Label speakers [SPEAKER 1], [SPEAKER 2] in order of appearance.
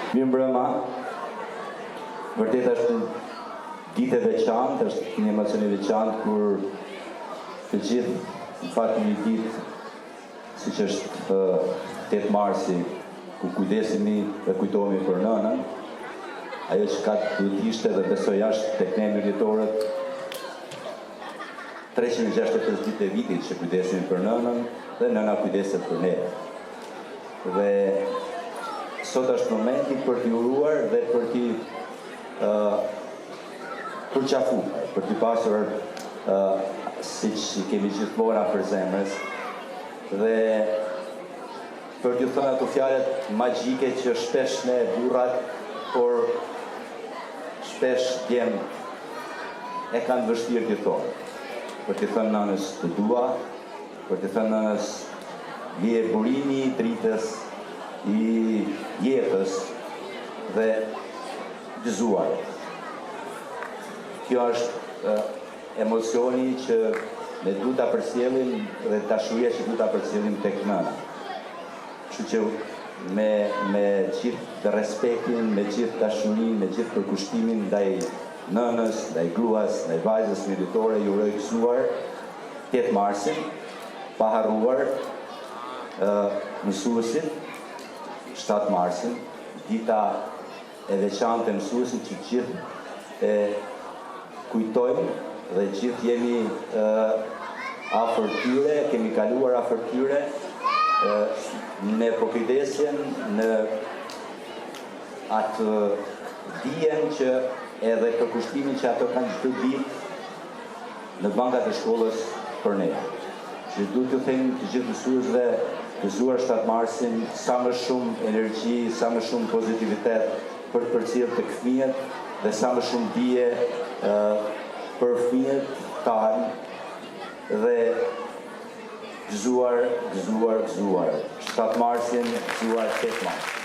[SPEAKER 1] Mirëmbrëma. Vërtet është ditë e veçantë, është një emocion i veçantë kur të gjithë në fakt një ditë siç është 8 marsi, ku kujdesemi dhe kujtohemi për nënën. Ajo që ka duhet ishte dhe besoj ashtë tek ne mjeditorët 365 ditë e vitit që kujdesemi për nënën dhe nëna kujdeset për ne. Dhe sot është momenti për t'i uruar dhe për t'i përqafuar, për t'i pasur siç kemi gjithmonë afër zemrës dhe për t'ju thënë ato fjalët magjike që shpesh ne burrat, por shpesh djemt e kanë vështirë t'i thonë. Për t'i thënë nënës të dua, për t'i thënë nënës je burimi i dritës, i jetës dhe gëzuar. Kjo është emocioni që ne duhet ta përcjellim dhe dashuria që duhet ta përcjellim tek nëna. Kështu që me gjithë respektin, me gjithë dashurinë, me gjithë përkushtimin ndaj nënës, ndaj gruas, ndaj vajzës mjeditore, ju uroj gëzuar 8 marsin, pa harruar mësuesin 7 marsin, dita e veçantë e mësuesit që gjithë e kujtojmë dhe gjithë jemi afër tyre, kemi kaluar afër tyre në kujdesjen, në atë dijen që edhe përkushtimin që ato kanë çdo ditë në bankat e shkollës për ne. Që duhet t'ju them të gjithë mësuesve gëzuar 7 marsin, sa më shumë energji, sa më shumë pozitivitet për të përcjellë tek fëmijët dhe sa më shumë dije për fëmijët tanë dhe gëzuar 7 marsin, gëzuar 8 mars.